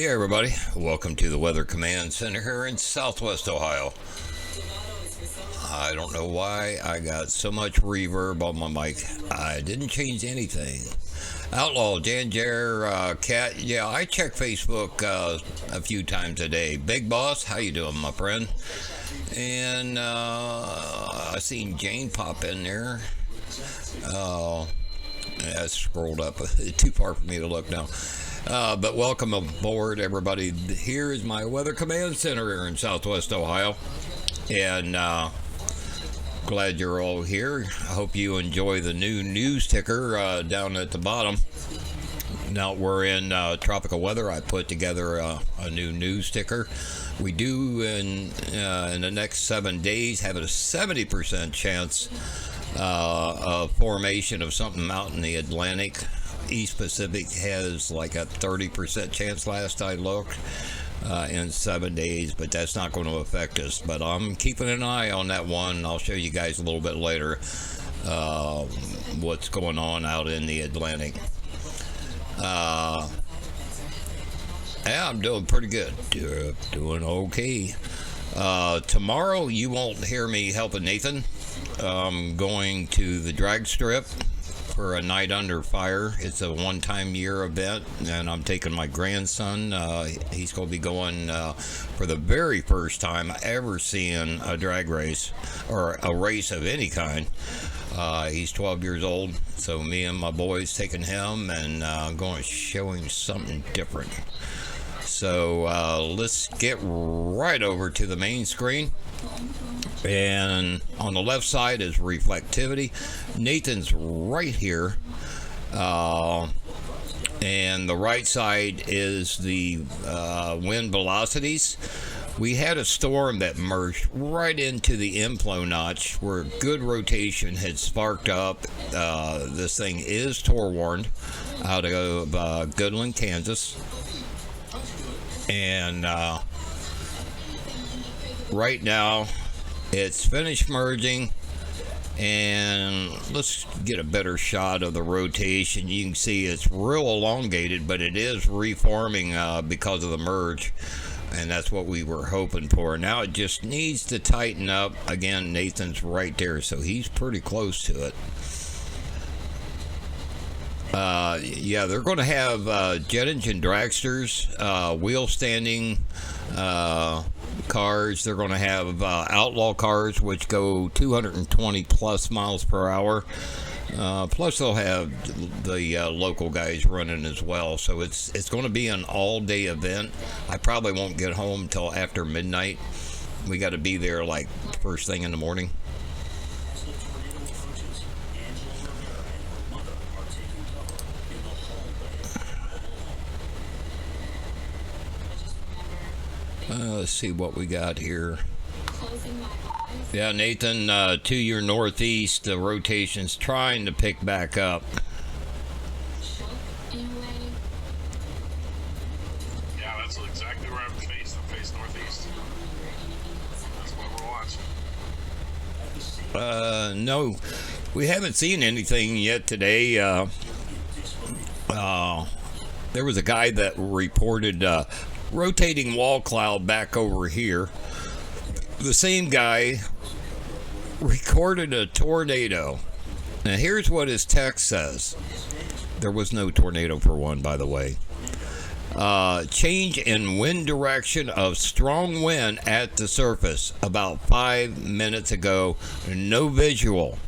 Hey everybody, welcome to the Weather Command Center here in Southwest Ohio. I don't know why I got so much reverb on my mic. I didn't change anything. Outlaw, Janjer, Cat, yeah, I check Facebook a few times a day. Big Boss, how you doing, my friend? And I seen Jane pop in there. I scrolled up too far for me to look now. But welcome aboard, everybody. Here is my Weather Command Center here in Southwest Ohio. And glad you're all here. I hope you enjoy the new news ticker down at the bottom. Now we're in tropical weather. I put together a new news ticker. We do in the next 7 days have a 70% chance of formation of something out in the Atlantic. East Pacific has like a 30% chance last I looked in 7 days, but that's not going to affect us. But I'm keeping an eye on that one. I'll show you guys a little bit later what's going on out in the Atlantic. Yeah, I'm doing pretty good. Doing okay. Tomorrow you won't hear me helping Nathan. I'm going to the drag strip for a night under fire. It's a one-time year event, and I'm taking my grandson. He's going to be going for the very first time ever seeing a drag race or a race of any kind. He's 12 years old, so me and my boys taking him and going to show him something different. So let's get right over to the main screen. And on the left side is reflectivity. Nathan's right here. And the right side is the wind velocities. We had a storm that merged right into the inflow notch where good rotation had sparked up. This thing is torr warned out of Goodland, Kansas. And right now it's finished merging, and let's get a better shot of the rotation. You can see it's real elongated, but it is reforming because of the merge, and that's what we were hoping for. Now it just needs to tighten up. Again, Nathan's right there, so he's pretty close to it. Yeah, they're going to have jet engine dragsters, wheel standing cars. They're going to have outlaw cars, which go 220 plus miles per hour. Plus, they'll have the local guys running as well. So it's going to be an all-day event. I probably won't get home till after midnight. We got to be there like first thing in the morning. Let's see what we got here. Yeah, Nathan, to your northeast, the rotation's trying to pick back up. Yeah, that's exactly where I'm faced. I'm faced northeast. That's what we're watching. No, we haven't seen anything yet today. There was a guy that reported rotating wall cloud back over here. The same guy recorded a tornado. Now here's what his text says. There was no tornado for one, by the way. Change in wind direction of strong wind at the surface about 5 minutes ago. No visual.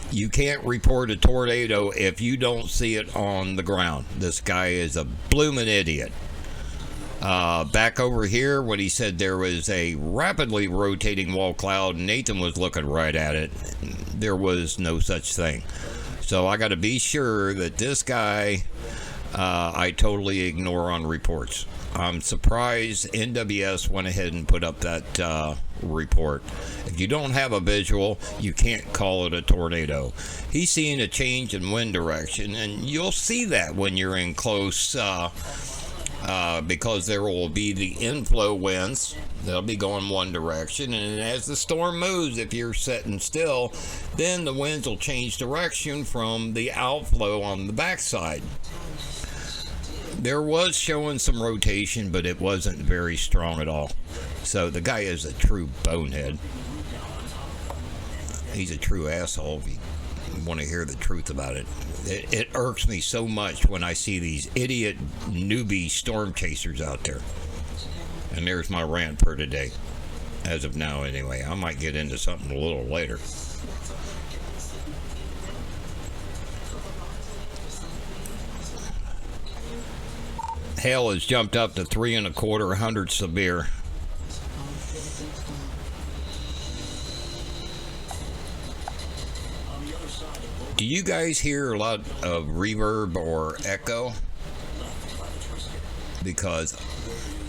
You can't report a tornado if you don't see it on the ground. This guy is a bloomin' idiot. Back over here, when he said there was a rapidly rotating wall cloud, Nathan was looking right at it. There was no such thing. So I got to be sure that this guy, I totally ignore on reports. I'm surprised NWS went ahead and put up that report. If you don't have a visual, you can't call it a tornado. He's seeing a change in wind direction, and you'll see that when you're in close because there will be the inflow winds. They'll be going one direction, and as the storm moves, if you're sitting still, then the winds will change direction from the outflow on the backside. There was showing some rotation, but it wasn't very strong at all. So the guy is a true bonehead. He's a true asshole if you want to hear the truth about it. It irks me so much when I see these idiot newbie storm chasers out there. And there's my rant for today. As of now, anyway. I might get into something a little later. Hail has jumped up to 3 1/4 severe. Do you guys hear a lot of reverb or echo? Because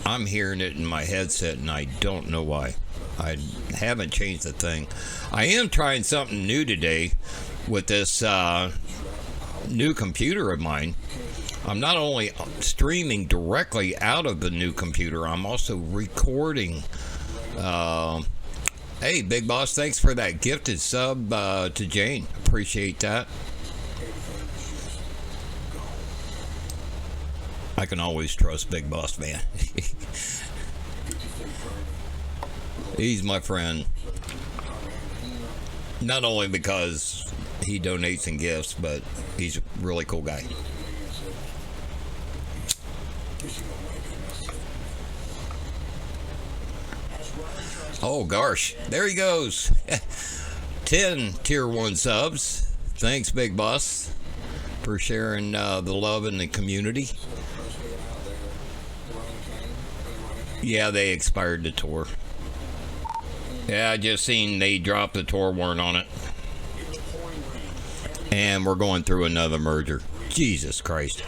I'm hearing it in my headset and I don't know why. I haven't changed the thing. I am trying something new today with this new computer of mine. I'm not only streaming directly out of the new computer, I'm also recording. Hey, Big Boss, thanks for that gifted sub to Jane. Appreciate that. I can always trust Big Boss, man. He's my friend. Not only because he donates and gifts, but he's a really cool guy. Oh, gosh. There he goes. 10 Tier 1 subs. Thanks, Big Boss, for sharing the love in the community. Yeah, they expired the tour. Yeah, I just seen they dropped the tour warrant on it. And we're going through another merger. Jesus Christ.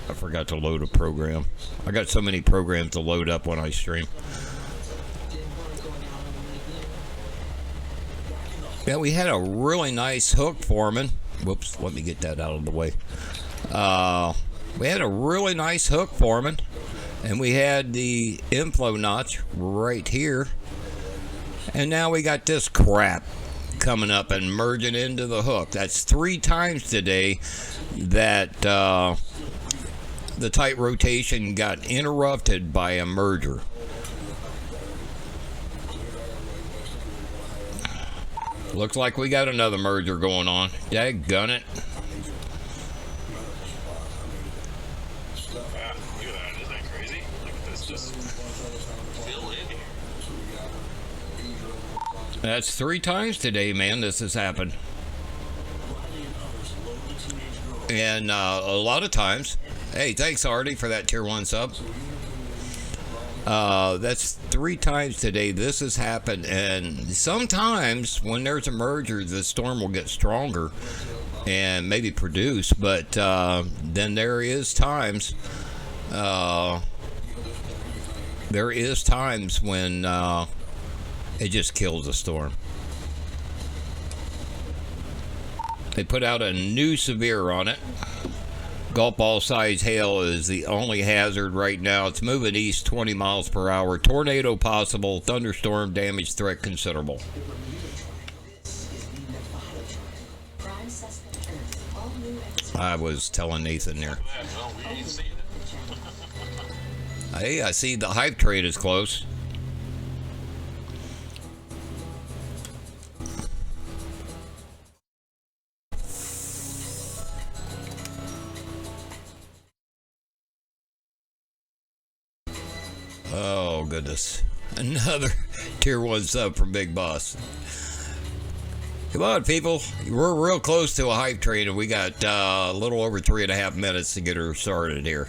I forgot to load a program. I got so many programs to load up when I stream. Yeah, we had a really nice hook forming. Whoops, let me get that out of the way. We had a really nice hook forming, and we had the inflow notch right here. And now we got this crap coming up and merging into the hook. That's 3 times today that the tight rotation got interrupted by a merger. Looks like we got another merger going on. Daggone it. Yeah, look at that. Isn't that crazy? Look at this just fill in here. That's 3 times today, man, this has happened. And a lot of times, hey, thanks, Artie, for that Tier 1 sub. That's 3 times today this has happened, and sometimes when there's a merger, the storm will get stronger and maybe produce, but then there is times when it just kills the storm. They put out a new severe on it. Golf ball size hail is the only hazard right now. It's moving east 20 miles per hour. Tornado possible. Thunderstorm damage threat considerable. I was telling Nathan there. Hey, I see the hype trade is close. Oh, goodness. Another Tier 1 sub from Big Boss. Come on, people. We're real close to a hype train, and we got a little over 3.5 minutes to get her started here.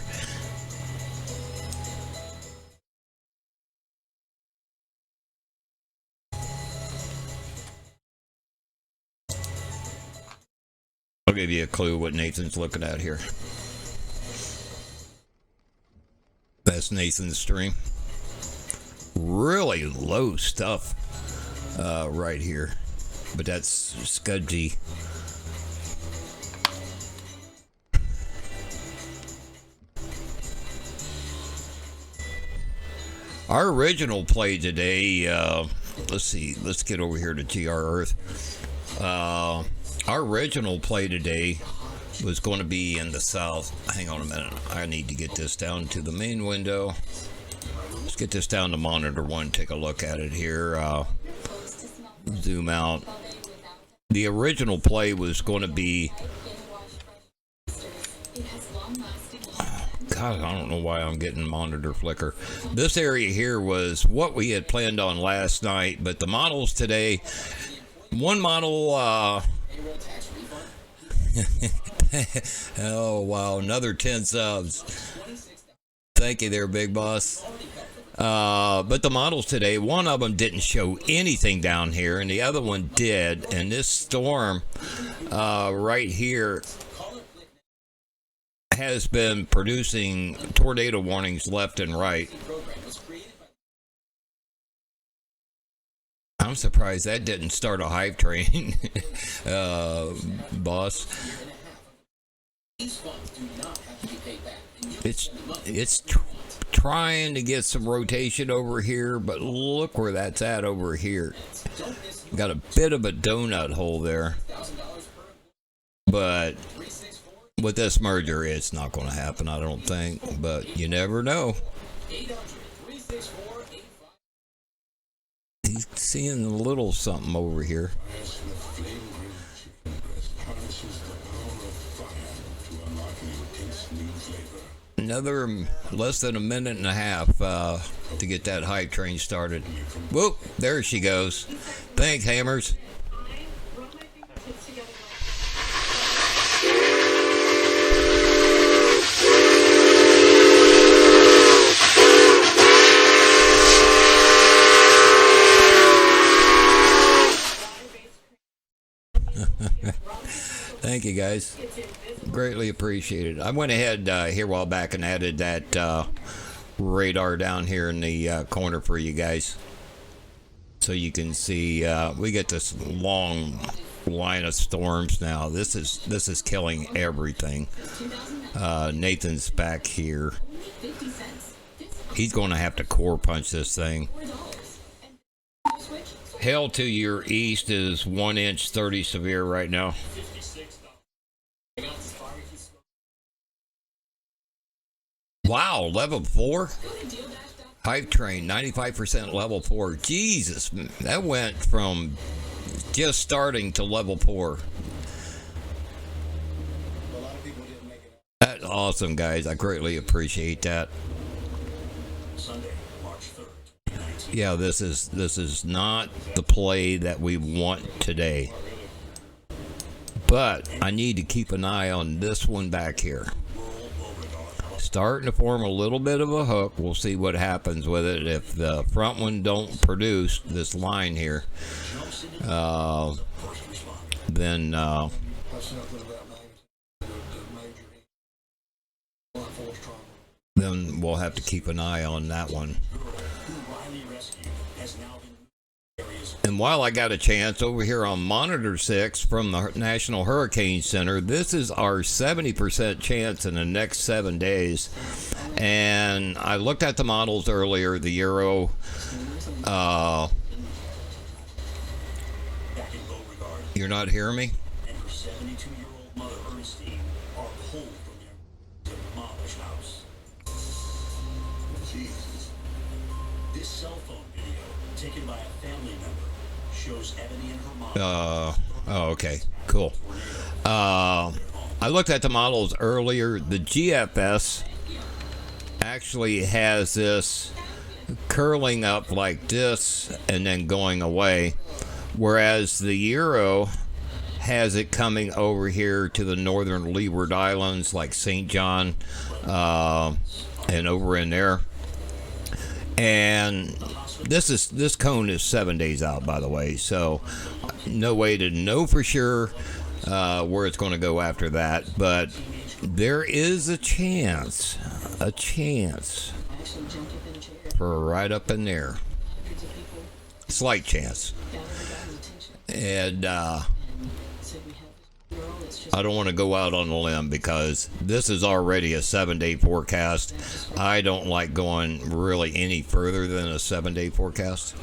I'll give you a clue what Nathan's looking at here. That's Nathan's stream. Really low stuff right here. But that's Scudgy. Our original play today let's see. Let's get over here to GR Earth. Our original play today was going to be in the south. Hang on a minute. I need to get this down to the main window. Let's get this down to monitor one. Take a look at it here. Zoom out. The original play was going to be... God, I don't know why I'm getting monitor flicker. This area here was what we had planned on last night, but the models today... One model... oh, wow. Another 10 subs. Thank you there, big boss. But the models today, one of them didn't show anything down here, and the other one did. And this storm right here has been producing tornado warnings left and right. I'm surprised that didn't start a hype train, boss. It's trying to get some rotation over here, but look where that's at over here. Got a bit of a donut hole there, but with this merger, it's not going to happen, I don't think. But you never know. He's seeing a little something over here. Another less than a minute and a half to get that hype train started. Whoop, there she goes. Thanks, Hammers. Thank you, guys. Greatly appreciated. I went ahead here a while back and added that radar down here in the corner for you guys, so you can see. We get this long line of storms now. This is killing everything. Nathan's back here. He's going to have to core punch this thing. Hail to your east is 1 inch 30 severe right now. Wow, level 4? Hype train, 95% level 4. Jesus, that went from just starting to level 4. That's awesome, guys. I greatly appreciate that. Yeah, this is not the play that we want today. But I need to keep an eye on this one back here. Starting to form a little bit of a hook. We'll see what happens with it. If the front one don't produce this line here, then we'll have to keep an eye on that one. And while I got a chance over here on Monitor 6 from the National Hurricane Center, this is our 70% chance in the next 7 days. And I looked at the models earlier, the Euro. You're not hearing me? This cell phone video taken by a family member shows Ebony and her mom. Oh, okay, cool. I looked at the models earlier. The GFS actually has this curling up like this and then going away, whereas the Euro has it coming over here to the northern Leeward Islands like St. John and over in there. And this cone is 7 days out, by the way, so no way to know for sure where it's going to go after that, but there is a chance for right up in there. Slight chance. And I don't want to go out on a limb because this is already a 7-day forecast. I don't like going really any further than a 7-day forecast.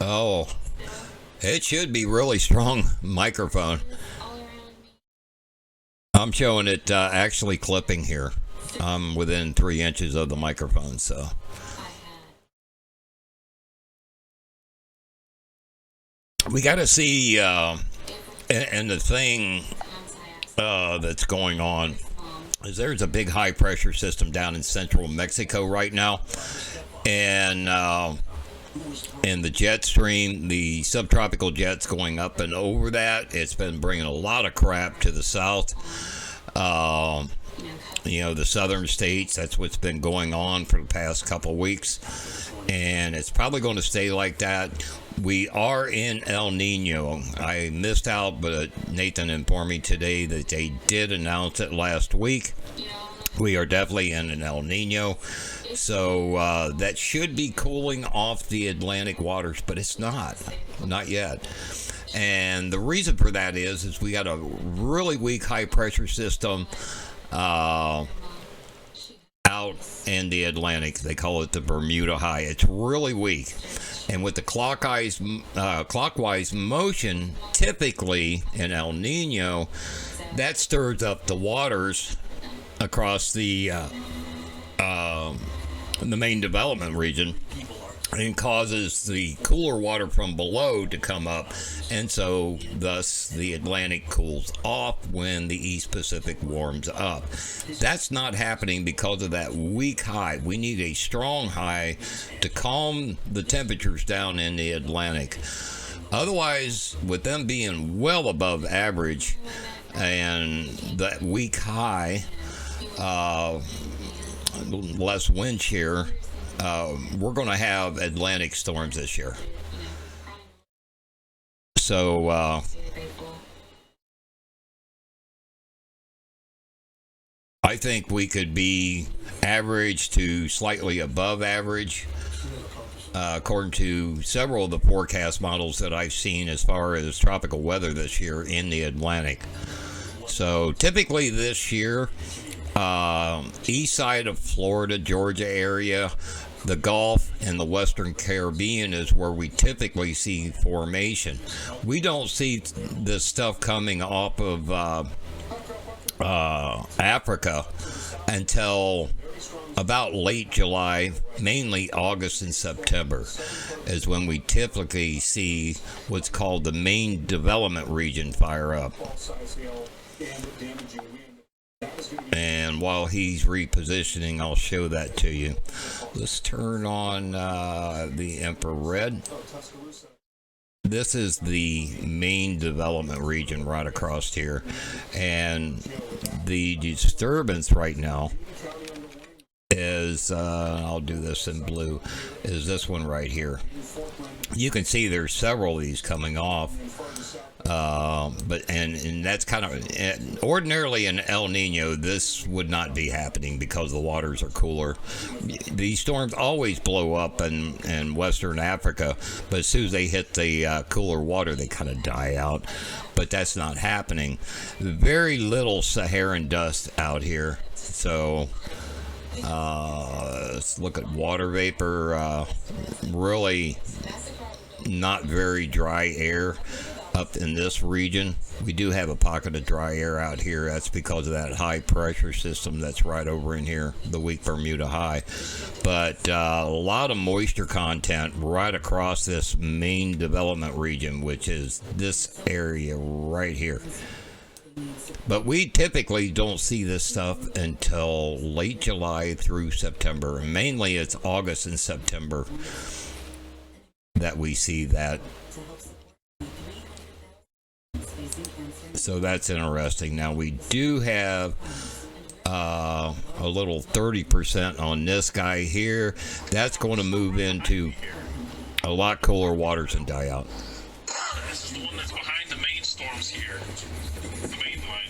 Oh, it should be really strong microphone. I'm showing it actually clipping here. I'm within 3 inches of the microphone, so. We got to see, and the thing that's going on is there's a big high pressure system down in central Mexico right now, and in the jet stream, the subtropical jets going up and over that, it's been bringing a lot of crap to the south. The southern states, that's what's been going on for the past couple weeks, and it's probably going to stay like that. We are in El Nino. I missed out, but Nathan informed me today that they did announce it last week. We are definitely in an El Nino. So that should be cooling off the Atlantic waters, but it's not yet. And the reason for that is we got a really weak high pressure system out in the Atlantic. They call it the Bermuda High. It's really weak. And with the clockwise motion, typically in El Nino, that stirs up the waters across the main development region and causes the cooler water from below to come up, and so thus the Atlantic cools off when the East Pacific warms up. That's not happening because of that weak high. We need a strong high to calm the temperatures down in the Atlantic. Otherwise, with them being well above average and that weak high, less wind shear, we're going to have Atlantic storms this year. So I think we could be average to slightly above average, according to several of the forecast models that I've seen as far as tropical weather this year in the Atlantic. So typically this year, east side of Florida, Georgia area, the Gulf, and the Western Caribbean is where we typically see formation. We don't see this stuff coming off of Africa until about late July, mainly August and September, is when we typically see what's called the main development region fire up. And while he's repositioning, I'll show that to you. Let's turn on the infrared. This is the main development region right across here. And the disturbance right now is, I'll do this in blue, is this one right here. You can see there's several of these coming off. But that's kind of ordinarily in El Nino, this would not be happening because the waters are cooler. These storms always blow up in Western Africa, but as soon as they hit the cooler water, they kind of die out. But that's not happening. Very little Saharan dust out here. So let's look at water vapor. Really not very dry air up in this region. We do have a pocket of dry air out here. That's because of that high pressure system that's right over in here, the weak Bermuda High. But a lot of moisture content right across this main development region, which is this area right here. But we typically don't see this stuff until late July through September. And mainly it's August and September that we see that. So that's interesting. Now we do have a little 30% on this guy here. That's going to move into a lot cooler waters and die out. This is the one that's behind the main storms here. The main line.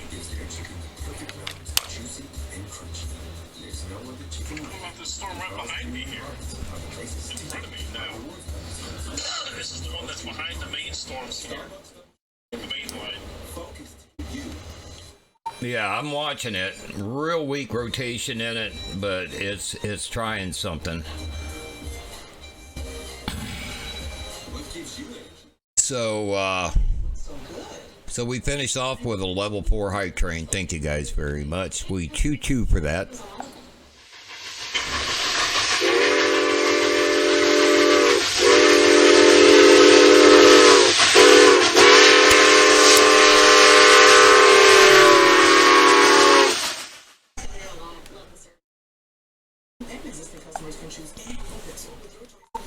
What about this storm right behind me here? In front of me now. This is the one that's behind the main storms here. The main line. Yeah, I'm watching it. Real weak rotation in it, but it's trying something. So we finished off with a level 4 hype train. Thank you guys very much. We choo for that.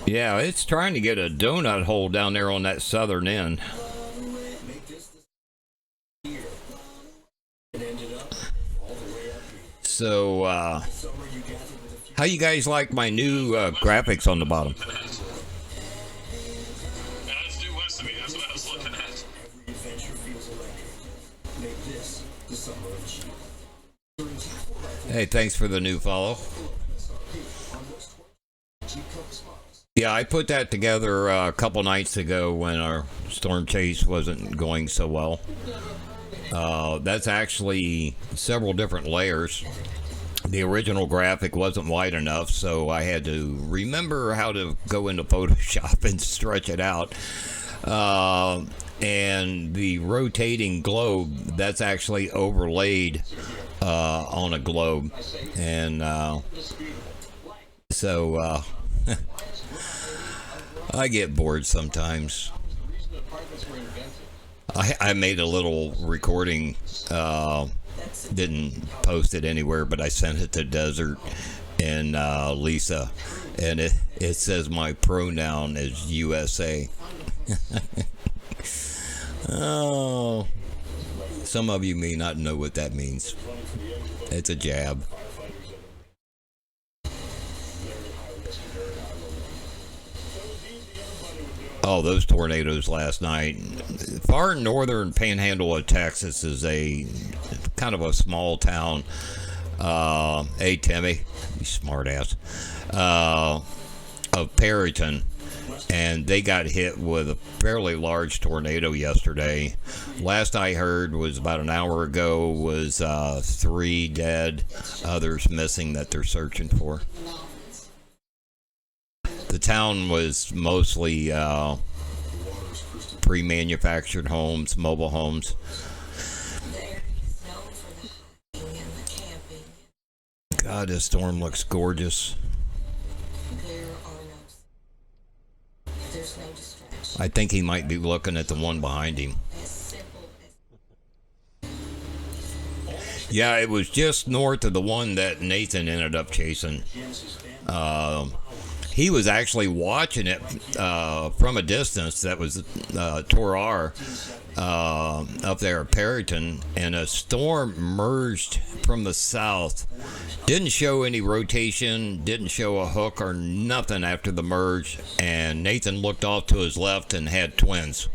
Yeah, it's trying to get a donut hole down there on that southern end. So, how you guys like my new graphics on the bottom? And that's due west of me. That's what I was looking at. Hey, thanks for the new follow. Yeah, I put that together a couple nights ago when our storm chase wasn't going so well. That's actually several different layers. The original graphic wasn't wide enough, so I had to remember how to go into Photoshop and stretch it out. And the rotating globe, that's actually overlaid on a globe. And so I get bored sometimes. I made a little recording, didn't post it anywhere, but I sent it to Desert and Lisa, and it says my pronoun is USA. Oh, some of you may not know what that means. It's a jab. Oh, those tornadoes last night. Far northern panhandle of Texas is a kind of a small town. Hey, Timmy, you smart ass. Of Perryton. And they got hit with a fairly large tornado yesterday. Last I heard was about an hour ago was 3 dead, others missing that they're searching for. The town was mostly pre-manufactured homes, mobile homes. God, this storm looks gorgeous. I think he might be looking at the one behind him. Yeah, it was just north of the one that Nathan ended up chasing. He was actually watching it from a distance. That was Torar up there at Perryton, and a storm merged from the south. Didn't show any rotation, didn't show a hook or nothing after the merge, and Nathan looked off to his left and had twins.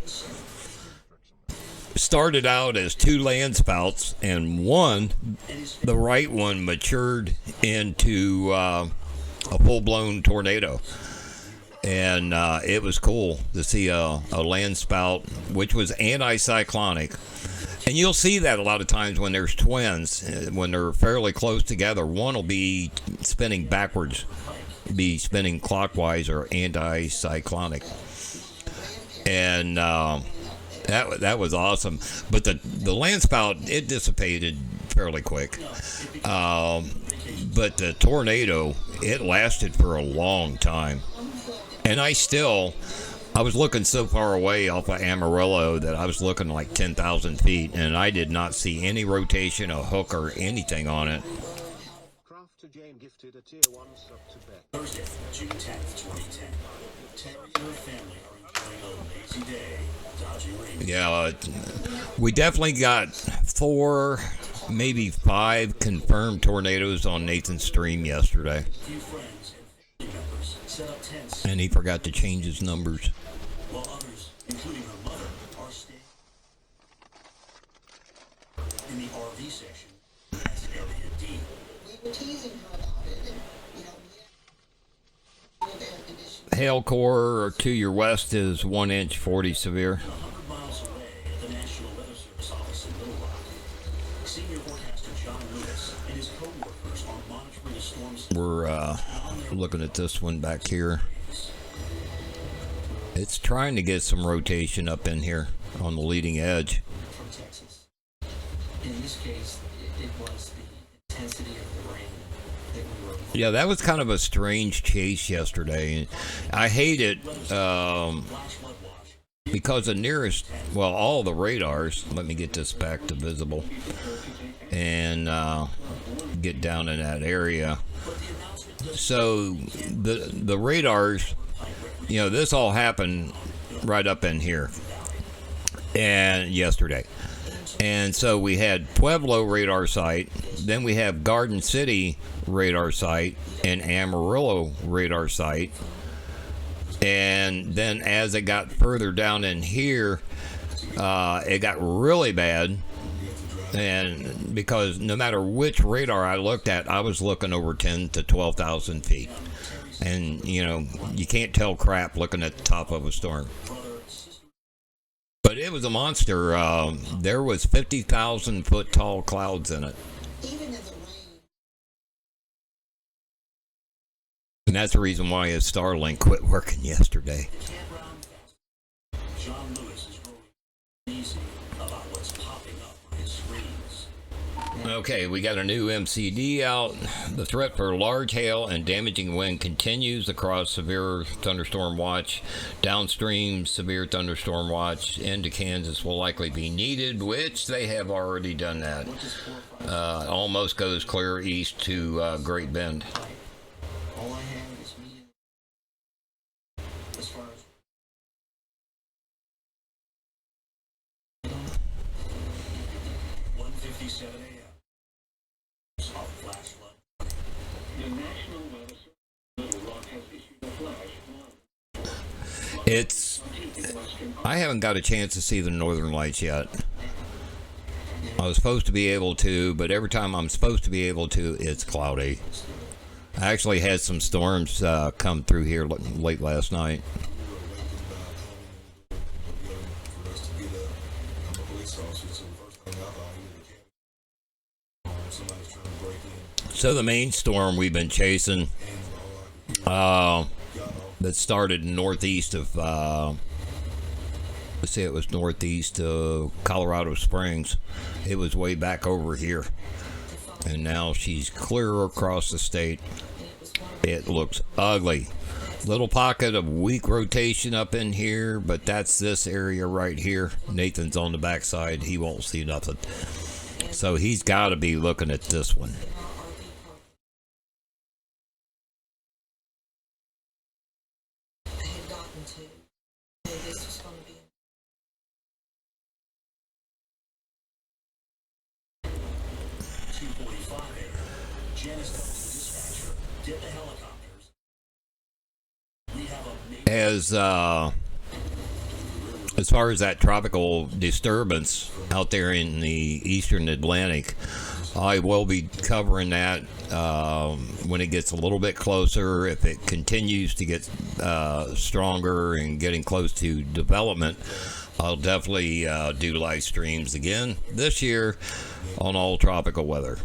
Started out as 2 land spouts, and the right one, matured into a full-blown tornado. And it was cool to see a land spout, which was anticyclonic. And you'll see that a lot of times when there's twins, when they're fairly close together. One will be spinning backwards, be spinning clockwise or anticyclonic. And that was awesome. But the land spout, it dissipated fairly quick. But the tornado, it lasted for a long time. And I was looking so far away off of Amarillo that I was looking like 10,000 feet, and I did not see any rotation, a hook, or anything on it. Thursday, June 10th, 2010. Terry and her family are enjoying a lazy day, dodging rain. Yeah, we definitely got 4, maybe 5 confirmed tornadoes on Nathan's stream yesterday. Few friends and family members set up tents, And he forgot to change his numbers. while others, including her mother, are staying in the RV section. That's Area D. We were teasing her about it, and air conditioning. Hail core to your west is 1 inch 40 severe. 100 miles away at the National Weather Service office in Little Rock, senior forecaster John Lewis and his co-workers are monitoring the storm's We're looking at this one back here. It's trying to get some rotation up in here on the leading edge. from Texas. In this case, it was the intensity of the rain that we were. Yeah, that was kind of a strange chase yesterday. I hate it Flash flood watch. because the nearest, well, all the radars, let me get this back to visible and get down in that area. So the radars, you know, this all happened right up in here and yesterday. And so we had Pueblo radar site, then we have Garden City radar site and Amarillo radar site. And then as it got further down in here, it got really bad. And because no matter which radar I looked at, I was looking over 10 to 12,000 feet. And, you know, you can't tell crap looking at the top of a storm. But it was a monster. There was 50,000 foot tall clouds in it. Even in the rain, And that's the reason why his Starlink quit working yesterday. John Lewis is growing easy about what's popping up on his screens. Okay, we got a new MCD out. The threat for large hail and damaging wind continues across severe thunderstorm watch. Downstream, severe thunderstorm watch into Kansas will likely be needed, which they have already done that. Almost goes clear east to Great Bend. All I have is me as far as 1:57 a.m. Our flash flood. The National Weather Service Little Rock has issued a flash flood. It's. I haven't got a chance to see the Northern Lights yet. I was supposed to be able to, but every time I'm supposed to be able to, it's cloudy. I actually had some storms come through here late last night. So the main storm we've been chasing that started northeast of, let's say it was northeast of Colorado Springs. It was way back over here. And now she's clear across the state. It looks ugly. Little pocket of weak rotation up in here, but that's this area right here. Nathan's on the backside. He won't see nothing. So he's got to be looking at this one. I had gotten to. This was going to be. 2:45 a.m. Janice tells the dispatcher, "Get the helicopters. We have a major As far as that tropical disturbance out there in the eastern Atlantic, I will be covering that when it gets a little bit closer. If it continues to get stronger and getting close to development, I'll definitely do live streams again this year on all tropical weather.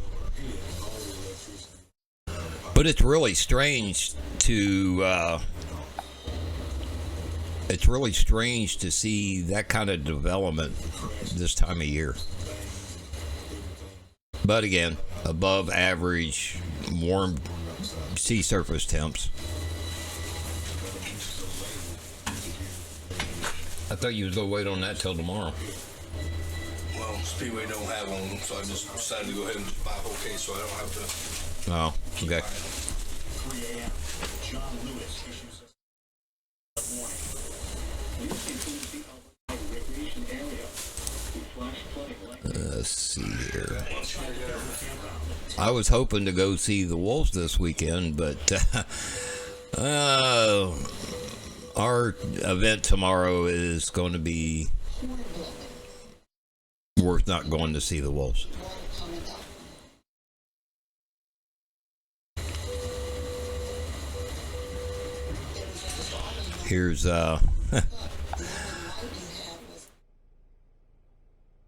But it's really strange to see that kind of development this time of year. But again, above average warm sea surface temps. I thought you was gonna wait on that till tomorrow. Well, Speedway don't have one, so I just decided to go ahead and just buy a whole case so I don't have to. Oh, okay. 3 a.m. John Lewis issues a warning. This includes the Alpine Recreation Area with flash flooding likely. Let's see here. I was hoping to go see the Wolves this weekend, but our event tomorrow is going to be worth not going to see the Wolves. Here's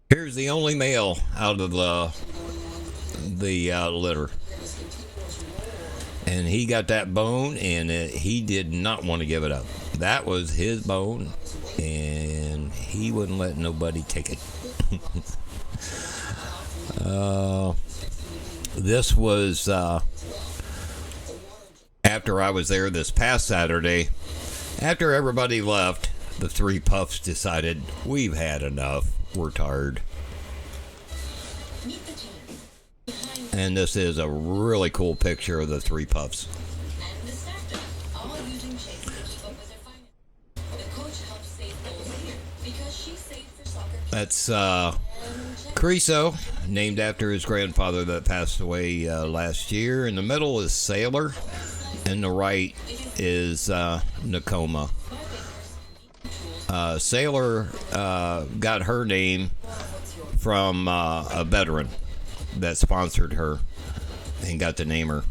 here's the only male out of the litter, and he got that bone, and he did not want to give it up. that was his bone, and he wouldn't let nobody take it. This was after I was there this past Saturday. After everybody left, the three puffs decided, we've had enough. We're tired. And this is a really cool picture of the three puffs. And the staff does, all using Chase to keep up with their finances. The coach helps save goals here because she saved for soccer. That's Creaso, named after his grandfather that passed away last year. In the middle is Sailor, and the right is Nakoma. Sailor got her name from a veteran that sponsored her and got to name her.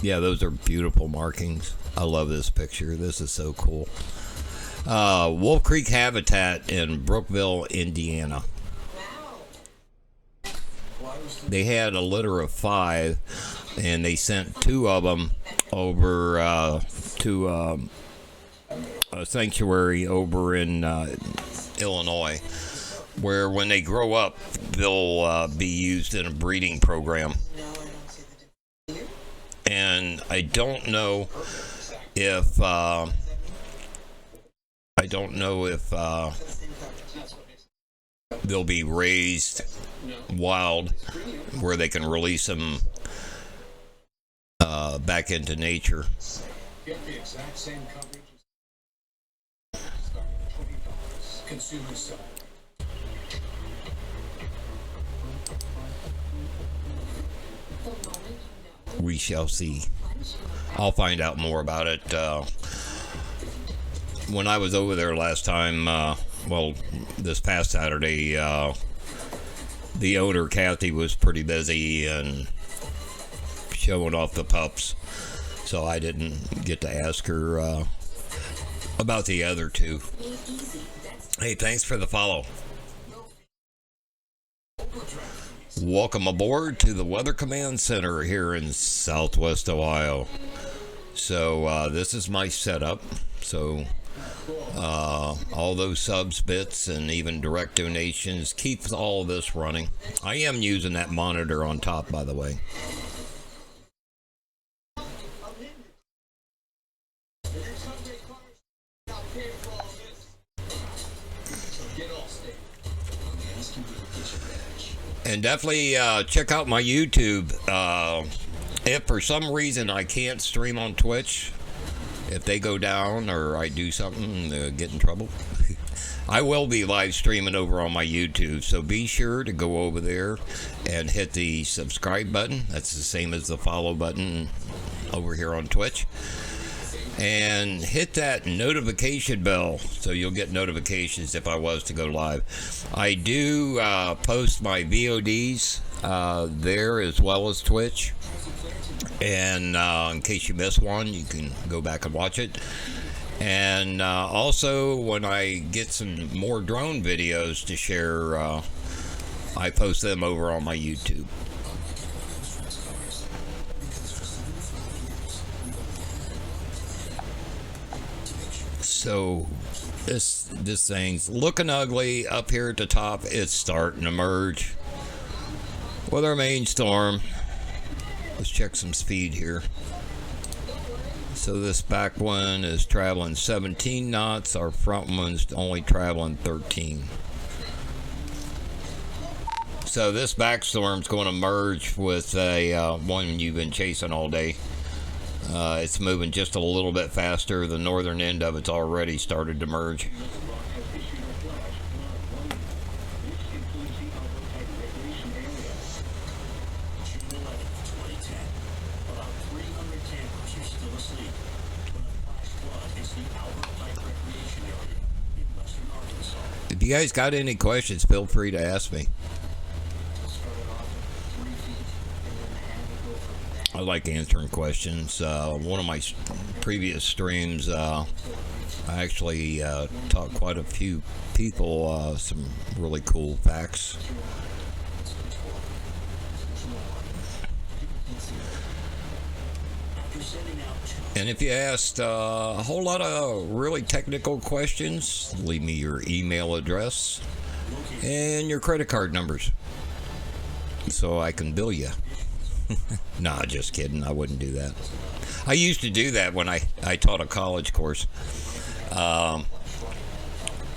Yeah, those are beautiful markings. I love this picture. This is so cool. Wolf Creek Habitat in Brookville, Indiana. They had a litter of 5, and they sent 2 of them over to a sanctuary over in Illinois, where when they grow up, they'll be used in a breeding program. And I don't know if they'll be raised wild, where they can release them back into nature. Get the exact same coverage as starting at $20. Consumer side. We shall see. I'll find out more about it. When I was over there last time, this past Saturday, the owner, Kathy, was pretty busy and showing off the pups, so I didn't get to ask her about the other 2. Hey, thanks for the follow. Welcome aboard to the Weather Command Center here in Southwest Ohio. So this is my setup. So all those subs, bits, and even direct donations keeps all of this running. I am using that monitor on top, by the way. And definitely check out my YouTube. If for some reason I can't stream on Twitch, if they go down or I do something, get in trouble, I will be live streaming over on my YouTube. So be sure to go over there and hit the subscribe button. That's the same as the follow button over here on Twitch. And hit that notification bell so you'll get notifications if I was to go live. I do post my VODs there as well as Twitch. And in case you miss one, you can go back and watch it. And also, when I get some more drone videos to share, I post them over on my YouTube. So this thing's looking ugly up here at the top. It's starting to merge with our main storm. Let's check some speed here. So this back one is traveling 17 knots. Our front one's only traveling 13. So this back storm's going to merge with a one you've been chasing all day. It's moving just a little bit faster. The northern end of it's already started to merge. If you guys got any questions, feel free to ask me. I like answering questions. One of my previous streams, I actually taught quite a few people some really cool facts. After sending out And if you asked a whole lot of really technical questions, leave me your email address and your credit card numbers so I can bill you. Nah, just kidding. I wouldn't do that. I used to do that when I taught a college course. I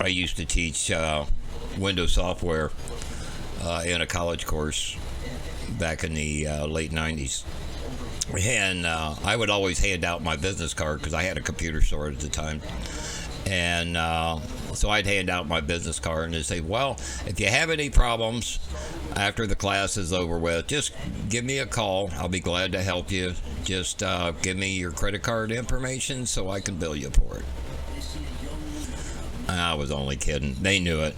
used to teach Windows software in a college course back in the late 90s. And I would always hand out my business card because I had a computer store at the time. And so I'd hand out my business card and they'd say, well, if you have any problems after the class is over with, just give me a call. I'll be glad to help you. Just give me your credit card information so I can bill you for it. I was only kidding. They knew it.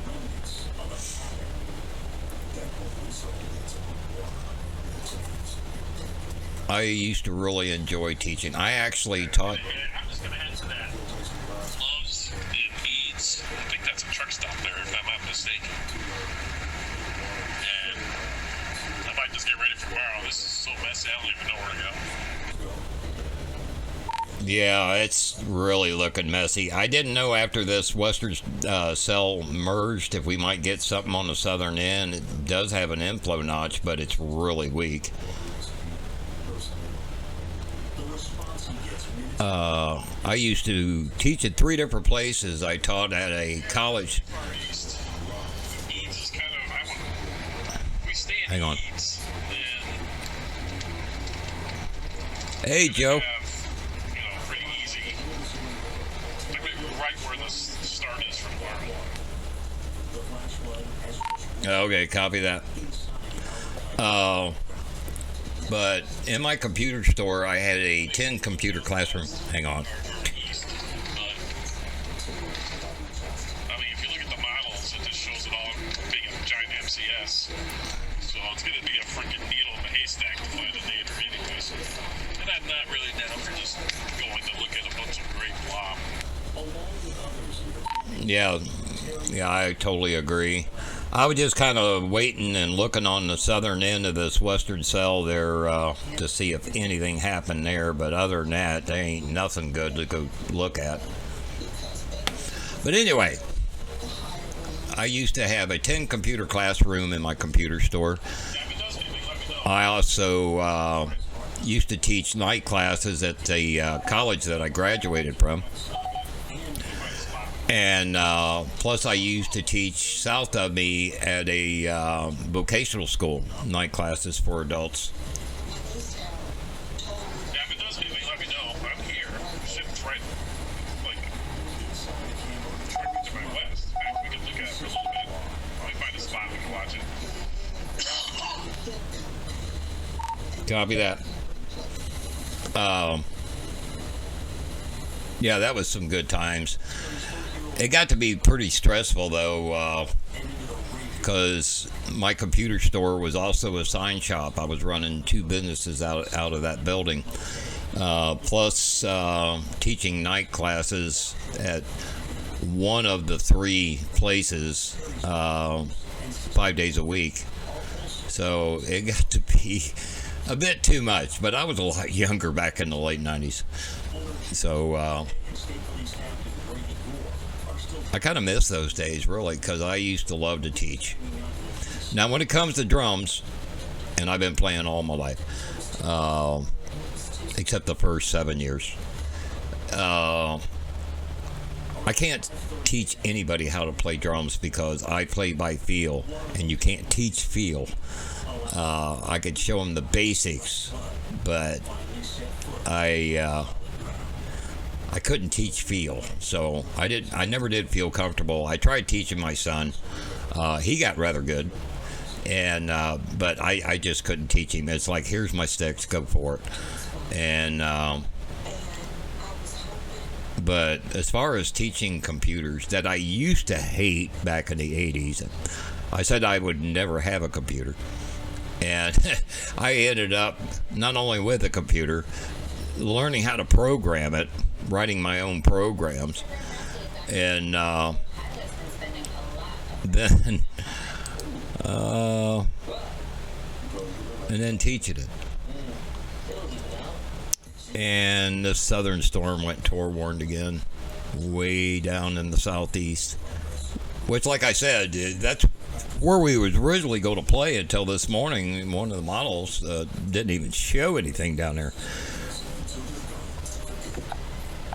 I used to really enjoy teaching. I actually taught. I'm just gonna head to that. Loves in Eads. I think that's a truck stop there, if I'm not mistaken. And I might just get ready for tomorrow. This is so messy, I don't even know where to go. Yeah, it's really looking messy. I didn't know after this western cell merged if we might get something on the southern end. It does have an inflow notch, but it's really weak. I used to teach at 3 different places. I taught at a college. Eads is kind of, we stay in Hang on. Eads, and Hey, Joe. have, pretty easy. Like right where the start is from where. Okay, copy that. But in my computer store, I had a 10 computer classroom. Hang on. East. But, I mean, if you look at the models, it just shows it all being a giant MCS. So it's going to be a freaking needle in the haystack to find a nader anyways. And I'm not really down for just going to look at a bunch of great blob. Yeah, I totally agree. I was just kind of waiting and looking on the southern end of this western cell there to see if anything happened there. But other than that, there ain't nothing good to go look at. But anyway, I used to have a 10 computer classroom in my computer store. I also used to teach night classes at the college that I graduated from. And plus, I used to teach south of me at a vocational school, night classes for adults. Yeah, if it does anything, let me know. I'm here. Shit's right, like, to my west. In fact, we can look at it for a little bit. Let me find a spot we can watch it. Copy that. Yeah, that was some good times. It got to be pretty stressful, though, because my computer store was also a sign shop. I was running 2 businesses out of that building, plus teaching night classes at one of the 3 places 5 days a week. So it got to be a bit too much, but I was a lot younger back in the late 90s. So I kind of miss those days, really, because I used to love to teach. Now, when it comes to drums, and I've been playing all my life, except the first 7 years, I can't teach anybody how to play drums because I play by feel, and you can't teach feel. I could show them the basics, but I couldn't teach feel, so I never did feel comfortable. I tried teaching my son. He got rather good, and but I just couldn't teach him. It's like, here's my sticks, go for it. And but as far as teaching computers that I used to hate back in the 80s, I said I would never have a computer. And I ended up not only with a computer, learning how to program it, writing my own programs, and then teaching it. And the southern storm went torewarned again, way down in the southeast. Which, like I said, that's where we was originally going to play until this morning. One of the models didn't even show anything down there.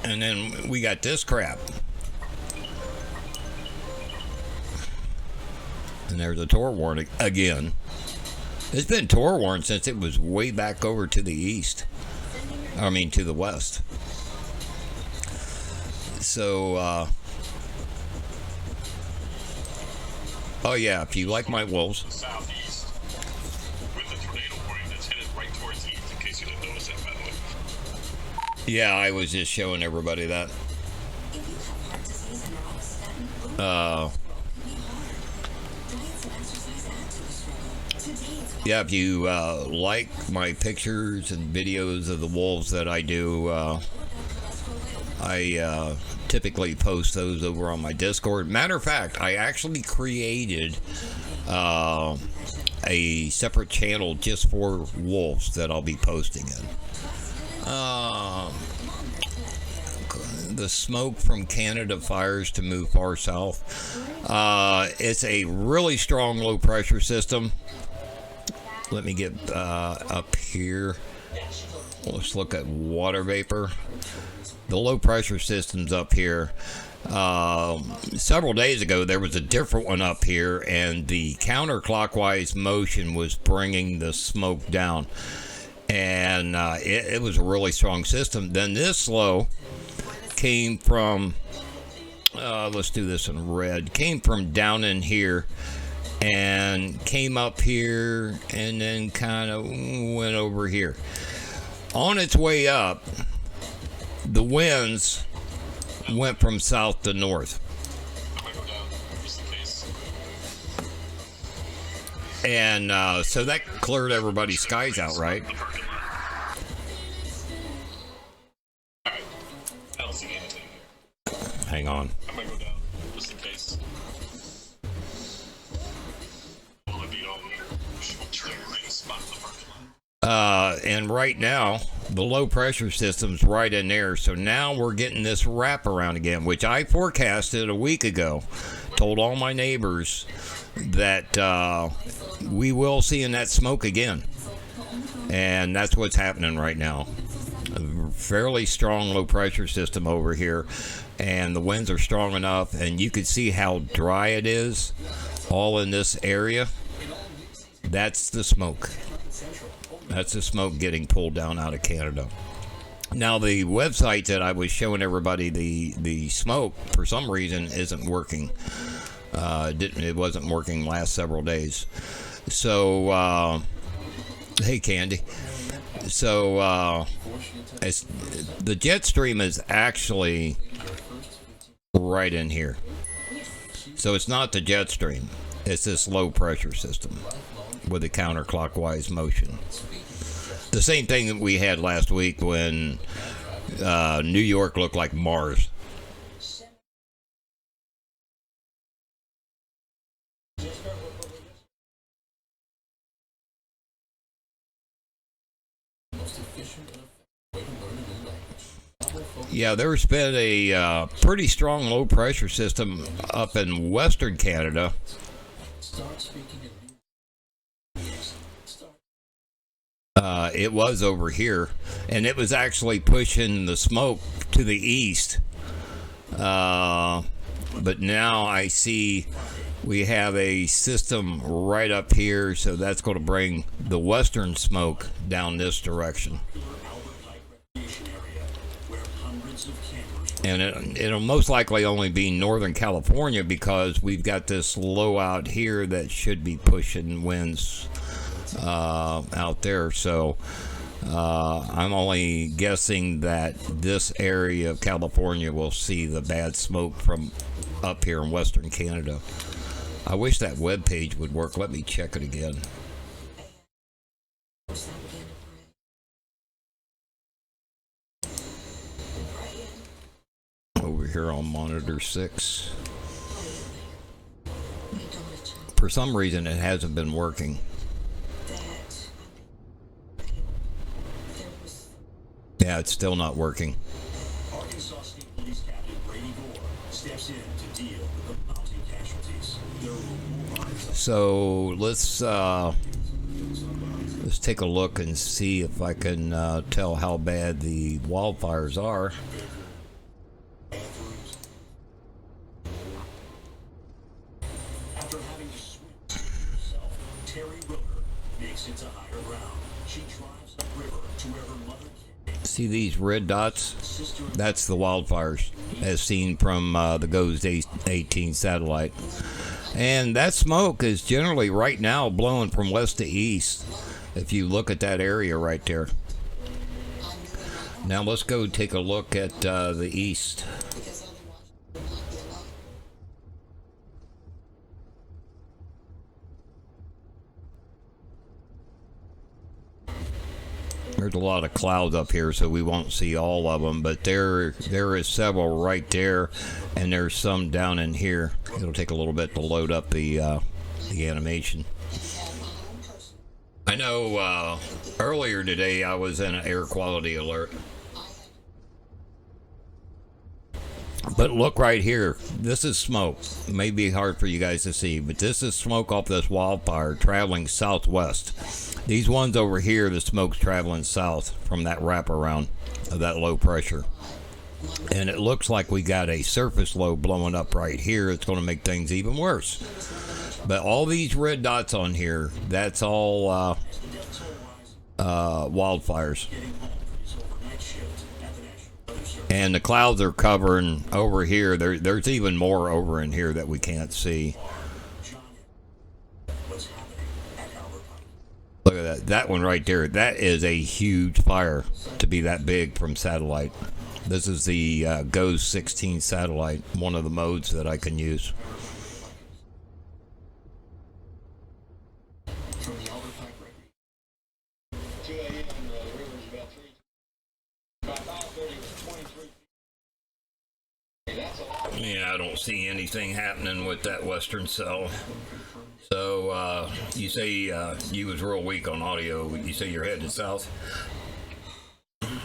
And then we got this crap. And there's a Tor warning again. It's been Tor warned since it was way back over to the east. I mean, to the west. So, oh yeah, if you like my wolves. The southeast with the tornado warning that's headed right towards the east, in case you didn't notice that, by the way. Yeah, I was just showing everybody that. If you have heart disease and are on a statin, it can be hard. Diets and exercise add to the struggle. Today it's Yeah, if you like my pictures and videos of the wolves that I do, I typically post those over on my Discord. Matter of fact, I actually created a separate channel just for wolves that I'll be posting in. The smoke from Canada fires to move far south. It's a really strong low pressure system. Let me get up here. Let's look at water vapor. The low pressure system's up here. Several days ago, there was a different one up here, and the counterclockwise motion was bringing the smoke down. And it was a really strong system. Then this low came from, let's do this in red, came from down in here and came up here and then kind of went over here. On its way up, the winds went from south to north. I'm gonna go down just in case. And so that cleared everybody's skies out, right? The parking lot. Alright. I don't see anything here. Hang on. I'm gonna go down just in case. Will it be all clear spot in the parking lot? And right now, the low pressure system's right in there. So now we're getting this wraparound again, which I forecasted a week ago. Told all my neighbors that we will see in that smoke again. And that's what's happening right now. A fairly strong low pressure system over here. And the winds are strong enough. And you can see how dry it is all in this area. That's the smoke. That's the smoke getting pulled down out of Canada. Now, the website that I was showing everybody the smoke, for some reason, isn't working. It wasn't working last several days. So, hey, Candy. So, the jet stream is actually right in here. So it's not the jet stream. It's this low pressure system with a counterclockwise motion. The same thing that we had last week when New York looked like Mars. Yeah, there's been a pretty strong low pressure system up in Western Canada. It was over here, and it was actually pushing the smoke to the east. But now I see we have a system right up here, so that's going to bring the western smoke down this direction. And it'll most likely only be Northern California because we've got this low out here that should be pushing winds out there. So I'm only guessing that this area of California will see the bad smoke from up here in Western Canada. I wish that web page would work. Let me check it again. Over here on monitor 6. For some reason it hasn't been working. Yeah, it's still not working. Arkansas State Police Captain Brady Gore steps in to deal with the mounting casualties. There were more lives So let's take a look and see if I can tell how bad the wildfires are. after having to swim herself. Terry Wilker makes it to higher ground. She drives upriver to where her mother Kay, See these red dots? sister, That's the wildfires, as seen from the GOES 18 satellite. And that smoke is generally right now blowing from west to east, if you look at that area right there. Now let's go take a look at the east. There's a lot of clouds up here, so we won't see all of them, but there is several right there, and there's some down in here. It'll take a little bit to load up the animation. I know earlier today I was in an air quality alert. But look right here. This is smoke. It may be hard for you guys to see, but this is smoke off this wildfire traveling southwest. These ones over here, the smoke's traveling south from that wraparound of that low pressure. And it looks like we got a surface low blowing up right here. It's going to make things even worse. But all these red dots on here, that's all wildfires. And the clouds are covering over here. There's even more over in here that we can't see. Look at that. That one right there. That is a huge fire to be that big from satellite. This is the GOES 16 satellite, one of the modes that I can use. Yeah, I don't see anything happening with that western cell. So, you say you was real weak on audio. You say you're headed south? Number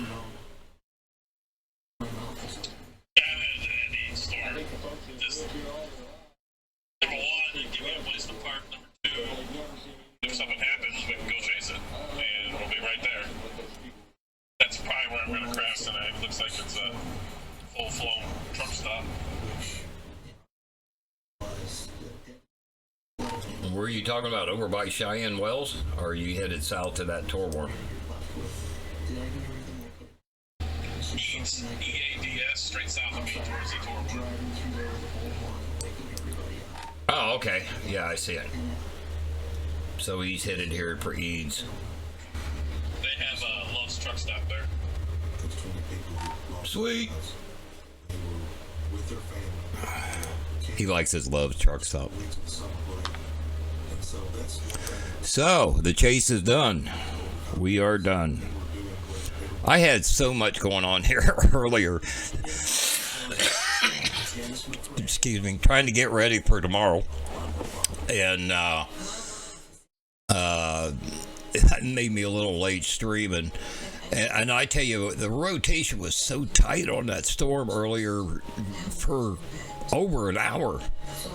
one, give me a place to park. Number two, if something happens, we can go chase it, and we'll be right there. That's probably where I'm going to crash tonight. It looks like it's a full-flown truck stop. Were you talking about over by Cheyenne Wells, or are you headed south to that Torborn? East EADS, straight south of me towards the Torborn. Oh, okay. Yeah, I see it. So he's headed here for Eads. They have Love's truck stop there. Sweet. He likes his Love's truck stop. So, the chase is done. We are done. I had so much going on here earlier. Excuse me. Trying to get ready for tomorrow. And it made me a little late streaming. And I tell you, the rotation was so tight on that storm earlier for over an hour,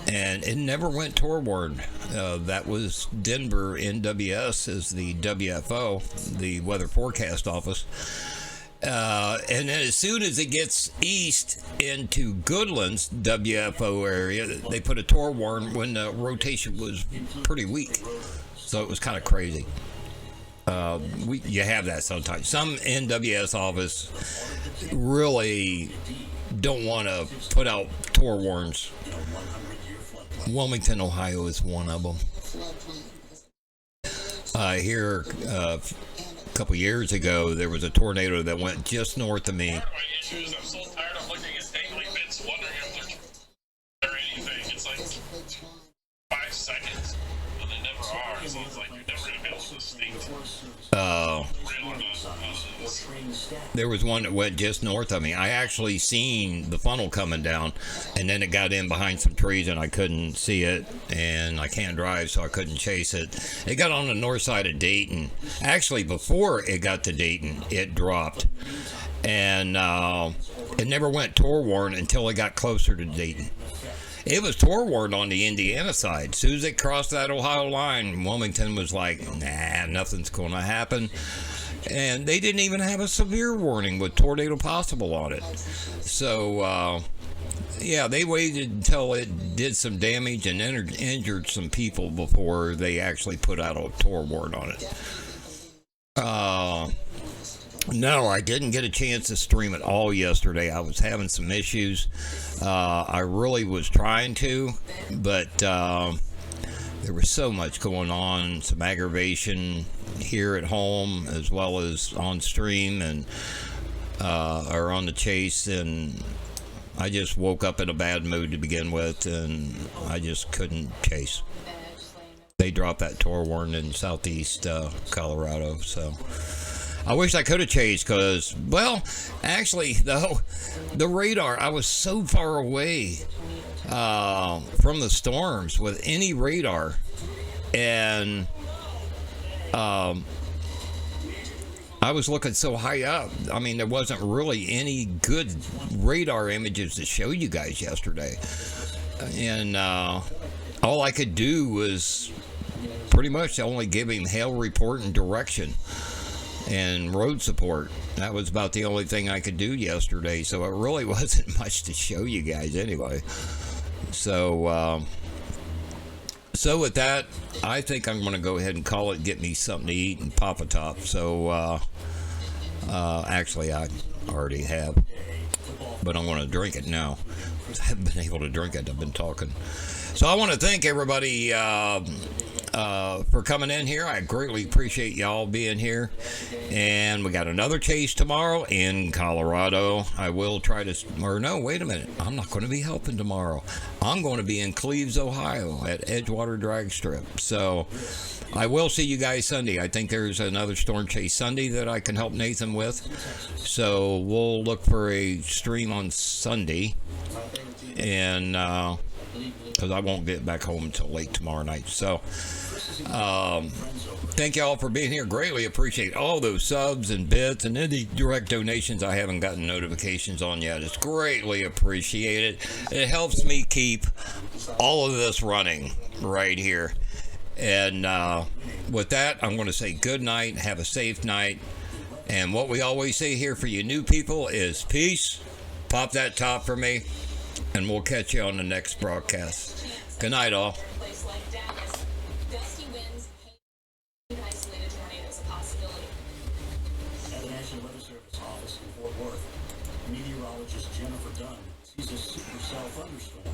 and it never went Torborn. That was Denver NWS is the WFO, the Weather Forecast Office. And then as soon as it gets east into Goodland's WFO area, they put a Torborn when the rotation was pretty weak. So it was kind of crazy. You have that sometimes. Some NWS office really don't want to put out Tor warns. Wilmington, Ohio is one of them. Here, a couple years ago, there was a tornado that went just north of me. Part of my issue is I'm so tired of looking at dangly bits, wondering if they're anything. It's like 5 seconds, and they never are. So it's like you're never going to be able to distinct. There was one that went just north of me. I actually seen the funnel coming down, and then it got in behind some trees, and I couldn't see it, and I can't drive, so I couldn't chase it. It got on the north side of Dayton. Actually, before it got to Dayton, it dropped. and it never went tour warned until it got closer to Dayton. It was tour warned on the Indiana side. As soon as they crossed that Ohio line, Wilmington was like, nah, nothing's going to happen. And they didn't even have a severe warning with tornado possible on it. So, yeah, they waited until it did some damage and injured some people before they actually put out a tour warning on it. No, I didn't get a chance to stream it all yesterday. I was having some issues. I really was trying to, but there was so much going on, some aggravation here at home as well as on stream and or on the chase, and I just woke up in a bad mood to begin with, and I just couldn't chase. They dropped that tour warning in southeast Colorado, so I wish I could have chased because, well, actually, though, the radar, I was so far away from the storms with any radar, and I was looking so high up. I mean, there wasn't really any good radar images to show you guys yesterday, and all I could do was pretty much only give him hail report and direction and road support. That was about the only thing I could do yesterday, so it really wasn't much to show you guys anyway. So with that, I think I'm going to go ahead and call it, get me something to eat and pop a top. So actually I already have, but I'm going to drink it now. I haven't been able to drink it. I've been talking. So I want to thank everybody for coming in here. I greatly appreciate y'all being here. And we got another chase tomorrow in Colorado. I will try to, or no, wait a minute. I'm not going to be helping tomorrow. I'm going to be in Cleves, Ohio at Edgewater Drag Strip. So I will see you guys Sunday. I think there's another Storm Chase Sunday that I can help Nathan with. So we'll look for a stream on Sunday. And, because I won't get back home until late tomorrow night. So, thank y'all for being here. Greatly appreciate all those subs and bits and any direct donations I haven't gotten notifications on yet. It's greatly appreciated. It helps me keep all of this running right here. And with that, I'm going to say good night. Have a safe night. And what we always say here for you new people is peace. Pop that top for me. And we'll catch you on the next broadcast. Good night, all. Place like Dallas, gusty winds, hail, and isolated tornadoes a possibility. At the National Weather Service office in Fort Worth, meteorologist Jennifer Dunn sees a supercell thunderstorm